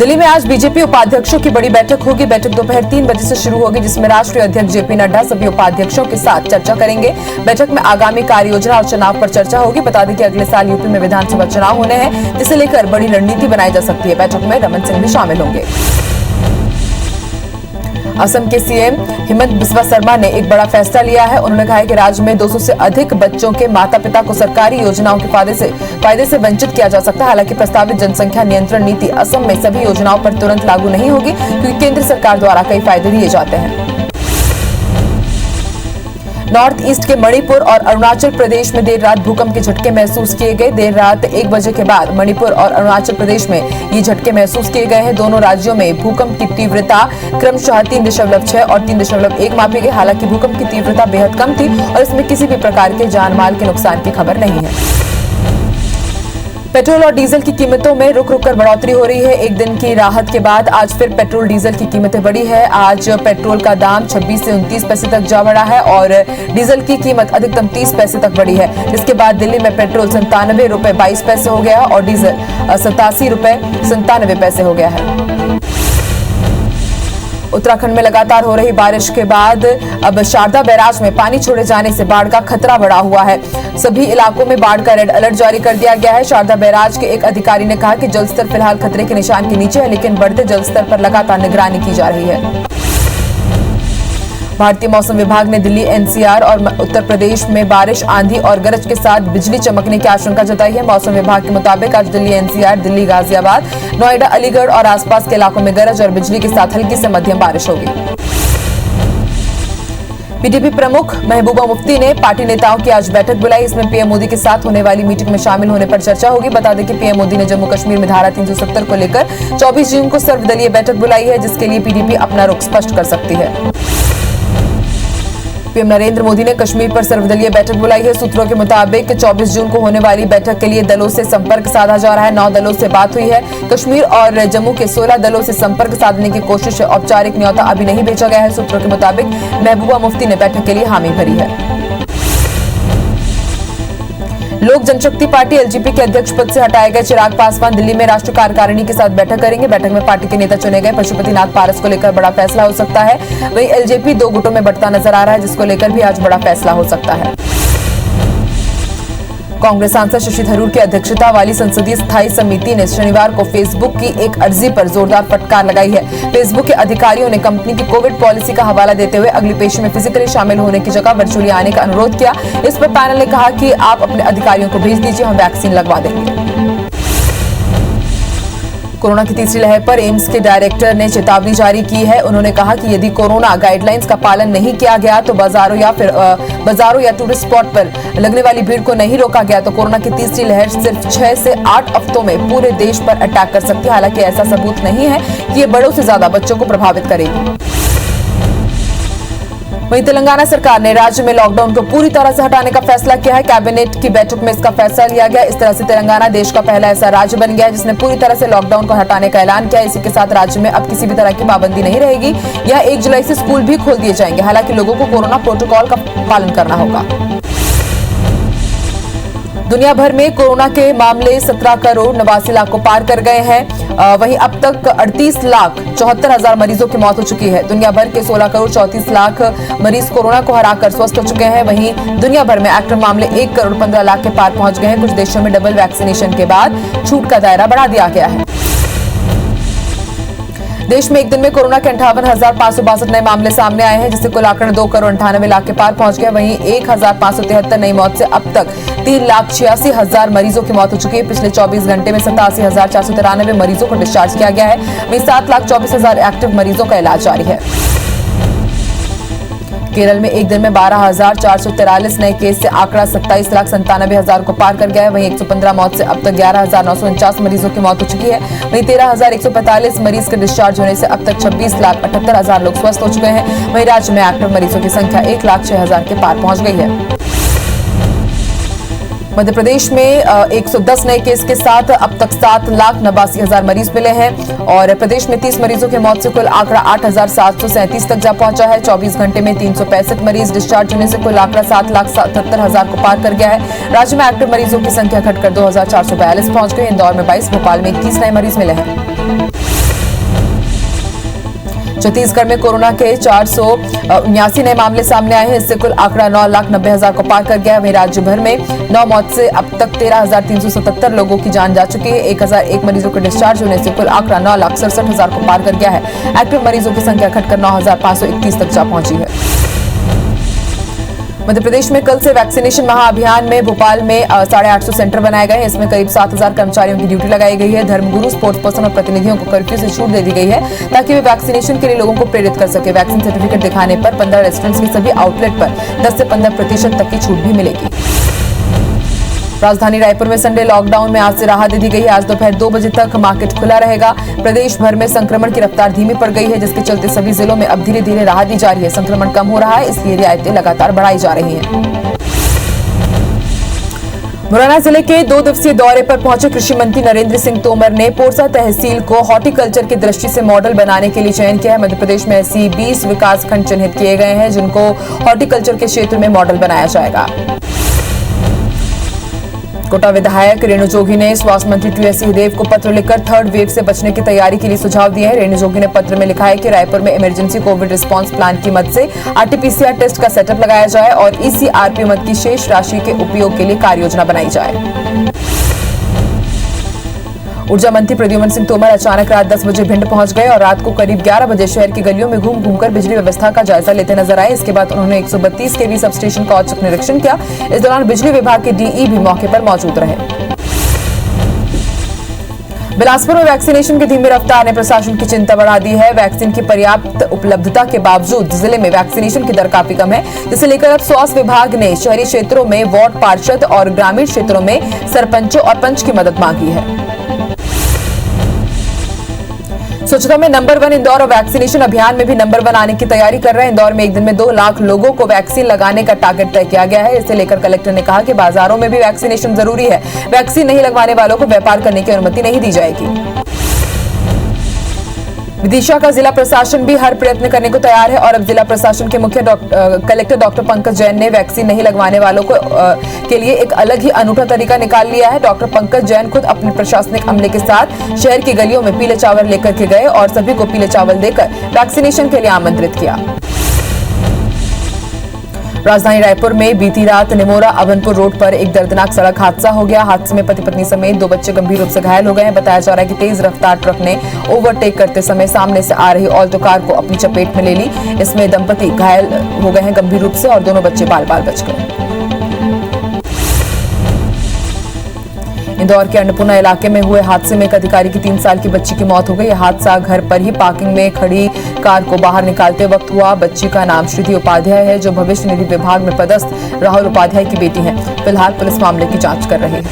दिल्ली में आज बीजेपी उपाध्यक्षों की बड़ी बैठक होगी। बैठक दोपहर 3 बजे से शुरू होगी, जिसमें राष्ट्रीय अध्यक्ष जेपी नड्डा सभी उपाध्यक्षों के साथ चर्चा करेंगे। बैठक में आगामी कार्य योजना और चुनाव पर चर्चा होगी। बता दें कि अगले साल यूपी में विधानसभा चुनाव होने हैं, जिसे लेकर बड़ी रणनीति बनाई जा सकती है। बैठक में रमन सिंह भी शामिल होंगे। असम के सीएम हिमंत बिस्वा शर्मा ने एक बड़ा फैसला लिया है। उन्होंने कहा है कि राज्य में 200 से अधिक बच्चों के माता पिता को सरकारी योजनाओं के फायदे से वंचित किया जा सकता है। हालांकि प्रस्तावित जनसंख्या नियंत्रण नीति असम में सभी योजनाओं पर तुरंत लागू नहीं होगी, क्योंकि केंद्र सरकार द्वारा कई फायदे दिए जाते हैं। नॉर्थ ईस्ट के मणिपुर और अरुणाचल प्रदेश में देर रात भूकंप के झटके महसूस किए गए। देर रात 1 बजे के बाद मणिपुर और अरुणाचल प्रदेश में ये झटके महसूस किए गए हैं। दोनों राज्यों में भूकंप की तीव्रता क्रमशः 3.6 और 3.1 मापी गई। हालांकि भूकंप की तीव्रता बेहद कम थी और इसमें किसी भी प्रकार के जान माल के नुकसान की खबर नहीं है। पेट्रोल और डीजल की कीमतों में रुक रुक कर बढ़ोतरी हो रही है। एक दिन की राहत के बाद आज फिर पेट्रोल डीजल की कीमतें बढ़ी है। आज पेट्रोल का दाम 26 से 29 पैसे तक जा बढ़ा है और डीजल की कीमत अधिकतम 30 पैसे तक बढ़ी है। इसके बाद दिल्ली में पेट्रोल 97 रुपए 22 पैसे हो गया और डीजल 87 रुपए 97 पैसे हो गया है। उत्तराखंड में लगातार हो रही बारिश के बाद अब शारदा बैराज में पानी छोड़े जाने से बाढ़ का खतरा बढ़ा हुआ है। सभी इलाकों में बाढ़ का रेड अलर्ट जारी कर दिया गया है। शारदा बैराज के एक अधिकारी ने कहा कि जलस्तर फिलहाल खतरे के निशान के नीचे है, लेकिन बढ़ते जलस्तर पर लगातार निगरानी की जा रही है। भारतीय मौसम विभाग ने दिल्ली, एनसीआर और उत्तर प्रदेश में बारिश, आंधी और गरज के साथ बिजली चमकने की आशंका जताई है। मौसम विभाग के मुताबिक आज दिल्ली, एनसीआर, दिल्ली, गाजियाबाद, नोएडा, अलीगढ़ और आसपास के इलाकों में गरज और बिजली के साथ हल्की से मध्यम बारिश होगी। पीडीपी प्रमुख महबूबा मुफ्ती ने पार्टी नेताओं की आज बैठक बुलाई। इसमें पीएम मोदी के साथ होने वाली मीटिंग में शामिल होने पर चर्चा होगी। बता दें कि पीएम मोदी ने जम्मू कश्मीर में धारा 370 को लेकर 24 जून को सर्वदलीय बैठक बुलाई है, जिसके लिए पीडीपी अपना रुख स्पष्ट कर सकती है। पीएम नरेंद्र मोदी ने कश्मीर पर सर्वदलीय बैठक बुलाई है। सूत्रों के मुताबिक 24 जून को होने वाली बैठक के लिए दलों से संपर्क साधा जा रहा है। 9 दलों से बात हुई है। कश्मीर और जम्मू के 16 दलों से संपर्क साधने की कोशिश है। औपचारिक न्योता अभी नहीं भेजा गया है। सूत्रों के मुताबिक महबूबा मुफ्ती ने बैठक के लिए हामी भरी है। लोक जनशक्ति पार्टी एलजेपी के अध्यक्ष पद से हटाए गए चिराग पासवान दिल्ली में राष्ट्रीय कार्यकारिणी के साथ बैठक करेंगे। बैठक में पार्टी के नेता चुने गए पशुपतिनाथ पारस को लेकर बड़ा फैसला हो सकता है। वहीं एलजेपी 2 गुटों में बंटता नजर आ रहा है, जिसको लेकर भी आज बड़ा फैसला हो सकता है। कांग्रेस सांसद शशि थरूर की अध्यक्षता वाली संसदीय स्थायी समिति ने शनिवार को फेसबुक की एक अर्जी पर जोरदार फटकार लगाई है। फेसबुक के अधिकारियों ने कंपनी की कोविड पॉलिसी का हवाला देते हुए अगली पेशी में फिजिकली शामिल होने की जगह वर्चुअली आने का अनुरोध किया। इस पर पैनल ने कहा कि आप अपने अधिकारियों को भेज दीजिए, हम वैक्सीन लगवा देंगे। कोरोना की तीसरी लहर पर एम्स के डायरेक्टर ने चेतावनी जारी की है। उन्होंने कहा कि यदि कोरोना गाइडलाइंस का पालन नहीं किया गया तो बाजारों या टूरिस्ट स्पॉट पर लगने वाली भीड़ को नहीं रोका गया तो कोरोना की तीसरी लहर सिर्फ 6 से 8 हफ्तों में पूरे देश पर अटैक कर सकती है। हालांकि ऐसा सबूत नहीं है कि ये बड़ों से ज्यादा बच्चों को प्रभावित करेगी। वहीं तेलंगाना सरकार ने राज्य में लॉकडाउन को पूरी तरह से हटाने का फैसला किया है। कैबिनेट की बैठक में इसका फैसला लिया गया। इस तरह से तेलंगाना देश का पहला ऐसा राज्य बन गया है जिसने पूरी तरह से लॉकडाउन को हटाने का ऐलान किया। इसी के साथ राज्य में अब किसी भी तरह की पाबंदी नहीं रहेगी। यह 1 जुलाई से स्कूल भी खोल दिए जाएंगे। हालांकि लोगों को कोरोना प्रोटोकॉल का पालन करना होगा। दुनिया भर में कोरोना के मामले 17 करोड़ 89 लाख को पार कर गए हैं। वहीं अब तक 38,74,000 मरीजों की मौत हो चुकी है। दुनिया भर के 16 करोड़ 34 लाख मरीज कोरोना को हराकर स्वस्थ हो चुके हैं। वहीं दुनिया भर में एक्टिव मामले 1 करोड़ 15 लाख के पार पहुंच गए हैं। कुछ देशों में डबल वैक्सीनेशन के बाद छूट का दायरा बढ़ा दिया गया है। देश में एक दिन में कोरोना के 58,562 नए मामले सामने आए हैं, जिससे कुल आंकड़ा 2 करोड़ 98 लाख के पार पहुंच गया। वहीं 1,573 नई मौत से अब तक 3,86,000 मरीजों की मौत हो चुकी है। पिछले 24 घंटे में 87,493 मरीजों को डिस्चार्ज किया गया है। वहीं 7,24,000 एक्टिव मरीजों का इलाज जारी है। केरल में एक दिन में 12,443 नए केस से आंकड़ा 27,97,000 को पार कर गया है। वहीं 115 मौत से अब तक 11,949 मरीजों की मौत हो चुकी है। वहीं 13,145 मरीज के डिस्चार्ज होने से अब तक 26,78,000 लोग स्वस्थ हो चुके हैं। वहीं राज्य में एक्टिव मरीजों की संख्या 1,06,000 के पार पहुंच गई है। मध्य प्रदेश में 110 नए केस के साथ अब तक 7,89,000 मरीज मिले हैं और प्रदेश में 30 मरीजों की मौत से कुल आंकड़ा 8,737 तक जा पहुंचा है। 24 घंटे में 365 मरीज डिस्चार्ज होने से कुल आंकड़ा 7,77,000 को पार कर गया है। राज्य में एक्टिव मरीजों की संख्या घटकर 2,442 पहुंच गई। इंदौर में 22, भोपाल में 21 नए मरीज मिले हैं। छत्तीसगढ़ में कोरोना के 479 नए मामले सामने आए हैं। इससे कुल आंकड़ा 9,90,000 को पार कर गया है। वहीं राज्य भर में 9 मौत से अब तक 13,377 लोगों की जान जा चुकी है। 1,001 मरीजों के डिस्चार्ज होने से कुल आंकड़ा 9,67,000 को पार कर गया है। एक्टिव मरीजों की संख्या घटकर 9,531 तक जा पहुंची है। मध्य प्रदेश में कल से वैक्सीनेशन महाअभियान में भोपाल में 850 सेंटर बनाए गए हैं। इसमें करीब 7,000 कर्मचारियों की ड्यूटी लगाई गई है। धर्मगुरु, स्पोर्ट्स पर्सन और प्रतिनिधियों को कर्फ्यू से छूट दे दी गई है ताकि वे वैक्सीनेशन के लिए लोगों को प्रेरित कर सके। वैक्सीन सर्टिफिकेट दिखाने पर 15 रेस्टोरेंट्स के सभी आउटलेट पर 10 से 15% तक की छूट भी मिलेगी। राजधानी रायपुर में संडे लॉकडाउन में आज से राहत दे दी गई है। आज दोपहर 2 बजे तक मार्केट खुला रहेगा। प्रदेश भर में संक्रमण की रफ्तार धीमी पड़ गई है, जिसके चलते सभी जिलों में अब धीरे धीरे राहत दी जा रही है। संक्रमण कम हो रहा है, इसलिए रियायतें लगातार बढ़ाई जा रही हैं। मुरैना जिले के 2 दिवसीय दौरे पर पहुंचे कृषि मंत्री नरेंद्र सिंह तोमर ने पोरसा तहसील को हॉर्टिकल्चर की दृष्टि से मॉडल बनाने के लिए चयन किया है। मध्य प्रदेश में ऐसी 20 विकास खंड चिन्हित किए गए हैं जिनको हॉर्टिकल्चर के क्षेत्र में मॉडल बनाया जाएगा। कोटा विधायक रेणु जोगी ने स्वास्थ्य मंत्री टीएस सिंहदेव को पत्र लिखकर थर्ड वेव से बचने की तैयारी के लिए सुझाव दिए हैं। रेणु जोगी ने पत्र में लिखा है कि रायपुर में इमरजेंसी कोविड रिस्पांस प्लान की मद से आरटीपीसीआर टेस्ट का सेटअप लगाया जाए और ईसीआरपी मद की शेष राशि के उपयोग के लिए कार्ययोजना बनाई जाए। ऊर्जा मंत्री प्रद्युम्न सिंह तोमर अचानक रात 10 बजे भिंड पहुंच गए और रात को करीब 11 बजे शहर की गलियों में घूम घूमकर बिजली व्यवस्था का जायजा लेते नजर आए। इसके बाद उन्होंने 132 केवी सब स्टेशन का औचक निरीक्षण किया। इस दौरान बिजली विभाग के डीई भी मौके पर मौजूद रहे। बिलासपुर में वैक्सीनेशन की धीमी रफ्तार ने प्रशासन की चिंता बढ़ा दी है। वैक्सीन की पर्याप्त उपलब्धता के बावजूद जिले में वैक्सीनेशन की दर काफी कम है, जिसे लेकर अब स्वास्थ्य विभाग ने शहरी क्षेत्रों में वार्ड पार्षद और ग्रामीण क्षेत्रों में सरपंचों और पंच की मदद मांगी है। स्वच्छता में नंबर 1 इंदौर और वैक्सीनेशन अभियान में भी नंबर 1 आने की तैयारी कर रहे हैं। इंदौर में एक दिन में 2 लाख लोगों को वैक्सीन लगाने का टारगेट तय किया गया है। इसे लेकर कलेक्टर ने कहा कि बाजारों में भी वैक्सीनेशन जरूरी है। वैक्सीन नहीं लगवाने वालों को व्यापार करने की अनुमति नहीं दी जाएगी। विदिशा का जिला प्रशासन भी हर प्रयत्न करने को तैयार है और अब जिला प्रशासन के मुख्य कलेक्टर डॉक्टर पंकज जैन ने वैक्सीन नहीं लगवाने वालों के लिए एक अलग ही अनूठा तरीका निकाल लिया है। डॉक्टर पंकज जैन खुद अपने प्रशासनिक अमले के साथ शहर की गलियों में पीले चावल लेकर के गए और सभी को पीले चावल देकर वैक्सीनेशन के लिए आमंत्रित किया। राजधानी रायपुर में बीती रात निमोरा अभनपुर रोड पर एक दर्दनाक सड़क हादसा हो गया। हादसे में पति पत्नी समेत 2 बच्चे गंभीर रूप से घायल हो गए हैं। बताया जा रहा है कि तेज रफ्तार ट्रक ने ओवरटेक करते समय सामने से आ रही ऑल्टो कार को अपनी चपेट में ले ली। इसमें दंपति घायल हो गए हैं गंभीर रूप से और दोनों बच्चे बाल बाल बच गए। इंदौर के अन्नपूर्णा इलाके में हुए हादसे में एक अधिकारी की 3 साल की बच्ची की मौत हो गई। यह हादसा घर पर ही पार्किंग में खड़ी कार को बाहर निकालते वक्त हुआ। बच्ची का नाम श्रुति उपाध्याय है, जो भविष्य निधि विभाग में पदस्थ राहुल उपाध्याय की बेटी है। फिलहाल पुलिस मामले की जांच कर रही है।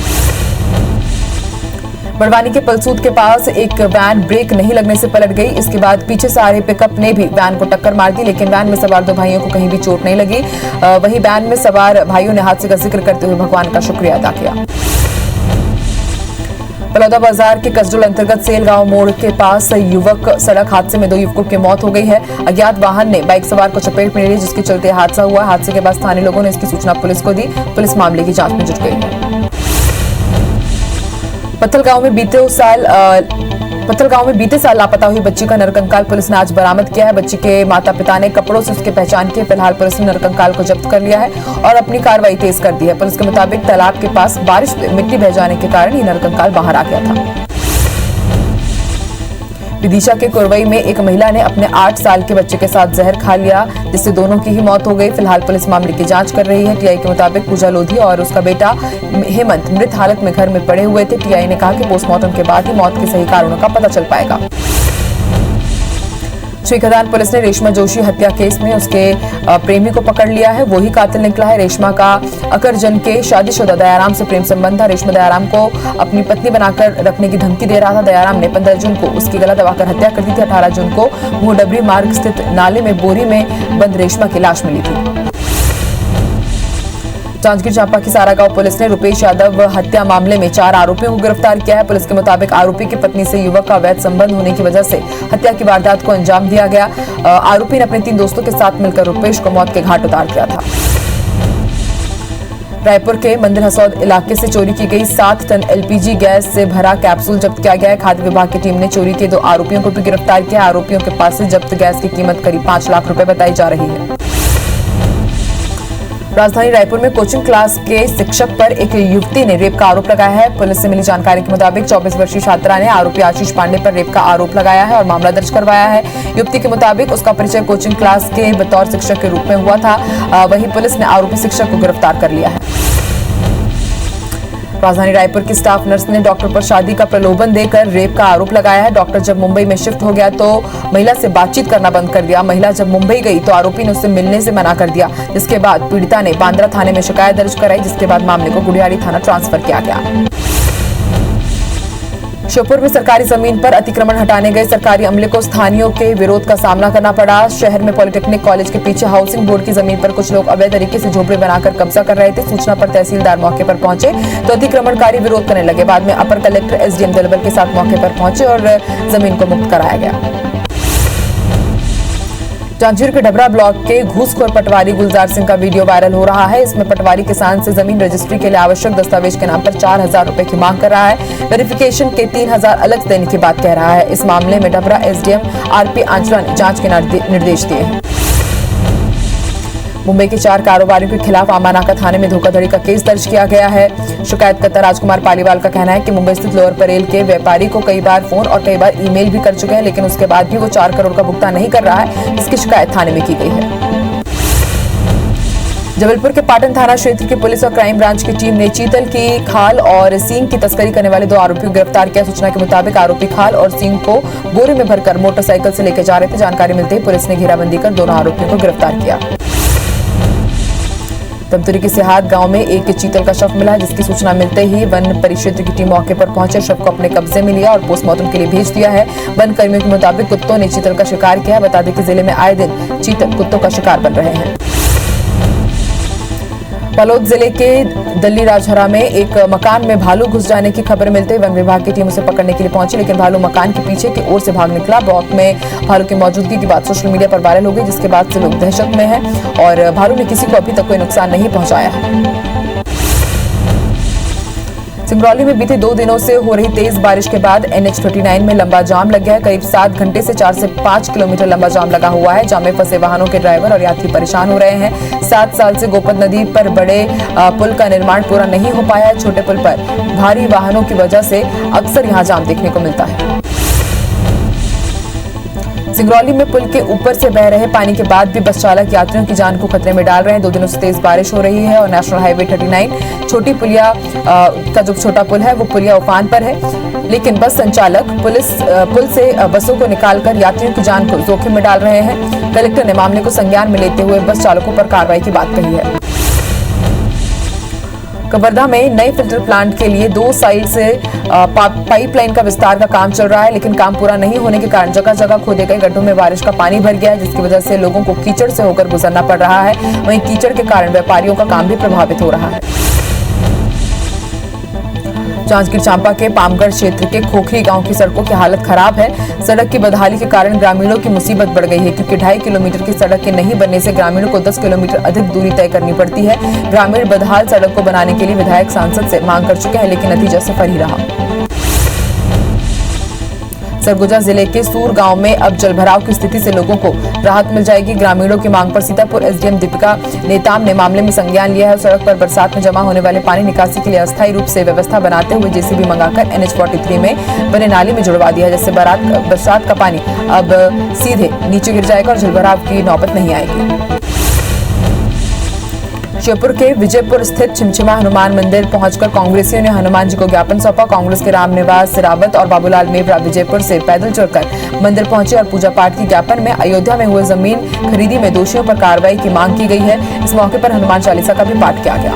बड़वानी के पलसूद के पास एक वैन ब्रेक नहीं लगने से पलट गई। इसके बाद पीछे से आ रहे पिकअप ने भी वैन को टक्कर मार दी, लेकिन वैन में सवार 2 भाइयों को कहीं भी चोट नहीं लगी। वहीं वैन में सवार भाइयों ने हादसे का जिक्र करते हुए भगवान का शुक्रिया अदा किया। बलौदा बाजार के कसडोल अंतर्गत सेल गांव मोड़ के पास युवक सड़क हादसे में 2 युवकों की मौत हो गई है। अज्ञात वाहन ने बाइक सवार को चपेट में ले ली, जिसके चलते हादसा हुआ। हादसे के बाद स्थानीय लोगों ने इसकी सूचना पुलिस को दी। पुलिस मामले की जांच में जुट गई है। पत्थलगांव में बीते साल लापता हुई बच्ची का नरकंकाल पुलिस ने आज बरामद किया है। बच्ची के माता पिता ने कपड़ों से उसकी पहचान की। फिलहाल पुलिस ने नरकंकाल को जब्त कर लिया है और अपनी कार्रवाई तेज कर दी है। पुलिस के मुताबिक तालाब के पास बारिश में मिट्टी बह जाने के कारण ये नरकंकाल बाहर आ गया था। विदिशा के कुरवई में एक महिला ने अपने 8 साल के बच्चे के साथ जहर खा लिया, जिससे दोनों की ही मौत हो गई। फिलहाल पुलिस मामले की जांच कर रही है। टीआई के मुताबिक पूजा लोधी और उसका बेटा हेमंत मृत हालत में घर में पड़े हुए थे। टीआई ने कहा कि पोस्टमार्टम के बाद ही मौत के सही कारणों का पता चल पाएगा। श्रीखदान पुलिस ने रेशमा जोशी हत्या केस में उसके प्रेमी को पकड़ लिया है। वही कातिल निकला है। रेशमा का अकरजन के शादीशुदा दयाराम से प्रेम संबंध था। रेशमा दयाराम को अपनी पत्नी बनाकर रखने की धमकी दे रहा था। दयाराम ने 15 जून को उसकी गला दबाकर हत्या कर दी थी। 18 जून को मुंहडबरी मार्ग स्थित नाले में बोरी में बंद रेशमा की लाश मिली थी। जांजगीर चांपा की सारा गांव पुलिस ने रुपेश यादव हत्या मामले में 4 आरोपियों को गिरफ्तार किया है। पुलिस के मुताबिक आरोपी की पत्नी से युवक का अवैध संबंध होने की वजह से हत्या की वारदात को अंजाम दिया गया। आरोपी ने अपने 3 दोस्तों के साथ मिलकर रुपेश को मौत के घाट उतार दिया था। रायपुर के मंदिर हसौद इलाके से चोरी की गई 7 टन एलपीजी गैस से भरा कैप्सूल जब्त किया गया है। खाद्य विभाग की टीम ने चोरी के 2 आरोपियों को भी गिरफ्तार किया। आरोपियों के पास से जब्त गैस की कीमत करीब 5 लाख रुपए बताई जा रही है। राजधानी रायपुर में कोचिंग क्लास के शिक्षक पर एक युवती ने रेप का आरोप लगाया है। पुलिस से मिली जानकारी के मुताबिक 24 वर्षीय छात्रा ने आरोपी आशीष पांडे पर रेप का आरोप लगाया है और मामला दर्ज करवाया है। युवती के मुताबिक उसका परिचय कोचिंग क्लास के बतौर शिक्षक के रूप में हुआ था। वहीं पुलिस ने आरोपी शिक्षक को गिरफ्तार कर लिया है। राजधानी रायपुर की स्टाफ नर्स ने डॉक्टर पर शादी का प्रलोभन देकर रेप का आरोप लगाया है। डॉक्टर जब मुंबई में शिफ्ट हो गया तो महिला से बातचीत करना बंद कर दिया। महिला जब मुंबई गई तो आरोपी ने उससे मिलने से मना कर दिया, जिसके बाद पीड़िता ने बांद्रा थाने में शिकायत दर्ज कराई, जिसके बाद मामले को गुड़ियारी थाना ट्रांसफर किया गया। श्योपुर में सरकारी जमीन पर अतिक्रमण हटाने गए सरकारी अमले को स्थानीयों के विरोध का सामना करना पड़ा। शहर में पॉलिटेक्निक कॉलेज के पीछे हाउसिंग बोर्ड की जमीन पर कुछ लोग अवैध तरीके से झोपड़े बनाकर कब्जा कर रहे थे। सूचना पर तहसीलदार मौके पर पहुंचे तो अतिक्रमणकारी विरोध करने लगे। बाद में अपर कलेक्टर एसडीएम दलबल के साथ मौके पर पहुंचे और जमीन को मुक्त कराया गया। जांजगीर के ढबरा ब्लॉक के घूसखोर पटवारी गुलजार सिंह का वीडियो वायरल हो रहा है। इसमें पटवारी किसान से जमीन रजिस्ट्री के लिए आवश्यक दस्तावेज के नाम पर 4,000 रुपए की मांग कर रहा है। वेरिफिकेशन के 3,000 अलग देने की बात कह रहा है। इस मामले में ढबरा एसडीएम आरपी आंचला ने जांच के निर्देश दिए हैं। मुंबई के 4 कारोबारियों के खिलाफ आमानाका थाने में धोखाधड़ी का केस दर्ज किया गया है। शिकायतकर्ता राजकुमार पालीवाल का कहना है कि मुंबई स्थित लोअर परेल के व्यापारी को कई बार फोन और कई बार ईमेल भी कर चुके हैं, लेकिन उसके बाद भी वो 4 करोड़ का भुगतान नहीं कर रहा है, जिसकी शिकायत थाने में की गई है। जबलपुर के पाटन थाना क्षेत्र की पुलिस और क्राइम ब्रांच की टीम ने चीतल की खाल और सींग की तस्करी करने वाले 2 आरोपियों को गिरफ्तार किया। सूचना के मुताबिक आरोपी खाल और सींग को बोरे में भरकर मोटरसाइकिल से लेकर जा रहे थे। जानकारी मिलते ही पुलिस ने घेराबंदी कर दोनों आरोपियों को गिरफ्तार किया। तमतुरी के सिहात गांव में एक चीतल का शव मिला, जिसकी सूचना मिलते ही वन परिक्षेत्र की टीम मौके पर पहुंचे, शव को अपने कब्जे में लिया और पोस्टमार्टम के लिए भेज दिया है। वन कर्मियों के मुताबिक कुत्तों ने चीतल का शिकार किया है। बता दें कि जिले में आए दिन चीतल कुत्तों का शिकार बन रहे हैं। बालोद जिले के दल्ली राजहरा में एक मकान में भालू घुस जाने की खबर मिलते ही वन विभाग की टीम उसे पकड़ने के लिए पहुंची, लेकिन भालू मकान के पीछे की ओर से भाग निकला। ब्लॉक में भालू की मौजूदगी की बात सोशल मीडिया पर वायरल हो गई, जिसके बाद से लोग दहशत में हैं और भालू ने किसी को अभी तक कोई नुकसान नहीं पहुंचाया है। सिंगरौली में बीते 2 दिनों से हो रही तेज बारिश के बाद NH39 में लंबा जाम लग गया है। करीब 7 घंटे से 4 से 5 किलोमीटर लंबा जाम लगा हुआ है। जाम में फंसे वाहनों के ड्राइवर और यात्री परेशान हो रहे हैं। 7 साल से गोपद नदी पर बड़े पुल का निर्माण पूरा नहीं हो पाया है। छोटे पुल पर भारी वाहनों की वजह से अक्सर यहां जाम देखने को मिलता है। सिंगरौली में पुल के ऊपर से बह रहे पानी के बाद भी बस चालक यात्रियों की जान को खतरे में डाल रहे हैं। 2 दिनों से तेज बारिश हो रही है और नेशनल हाईवे 39 छोटी पुलिया का जो छोटा पुल है वो पुलिया उफान पर है, लेकिन बस संचालक पुल से बसों को निकालकर यात्रियों की जान को जोखिम में डाल रहे हैं। कलेक्टर ने मामले को संज्ञान में लेते हुए बस चालकों पर कार्रवाई की बात कही है। कवर्धा में नए फिल्टर प्लांट के लिए 2 साइड से पाइपलाइन का विस्तार का काम चल रहा है, लेकिन काम पूरा नहीं होने के कारण जगह जगह खोदे गए गड्ढों में बारिश का पानी भर गया है, जिसकी वजह से लोगों को कीचड़ से होकर गुजरना पड़ रहा है। वहीं कीचड़ के कारण व्यापारियों का काम भी प्रभावित हो रहा है। जांजगीर चांपा के पामगढ़ क्षेत्र के खोखरी गांव की सड़कों की हालत खराब है। सड़क की बदहाली के कारण ग्रामीणों की मुसीबत बढ़ गई है, क्योंकि 2.5 किलोमीटर की सड़क के नहीं बनने से ग्रामीणों को 10 किलोमीटर अधिक दूरी तय करनी पड़ती है। ग्रामीण बदहाल सड़क को बनाने के लिए विधायक सांसद से मांग कर चुके हैं, लेकिन नतीजा सफल ही रहा। सरगुजा जिले के सूर गांव में अब जलभराव की स्थिति से लोगों को राहत मिल जाएगी। ग्रामीणों की मांग पर सीतापुर एसडीएम दीपिका नेताम ने मामले में संज्ञान लिया है। सड़क पर बरसात में जमा होने वाले पानी निकासी के लिए अस्थायी रूप से व्यवस्था बनाते हुए जेसीबी मंगाकर NH43 में बने नाली में जुड़वा दिया, जिससे बरसात का पानी अब सीधे नीचे गिर जाएगा और जलभराव की नौबत नहीं आएगी। श्योपुर के विजयपुर स्थित छिमछिमा हनुमान मंदिर पहुंचकर कांग्रेसियों ने हनुमान जी को ज्ञापन सौंपा। कांग्रेस के रामनिवास रावत और बाबूलाल मेवरा विजयपुर से पैदल चलकर मंदिर पहुंचे और पूजा पाठ की ज्ञापन में अयोध्या में हुए जमीन खरीदी में दोषियों पर कार्रवाई की मांग की गई है। इस मौके पर हनुमान चालीसा का भी पाठ किया गया।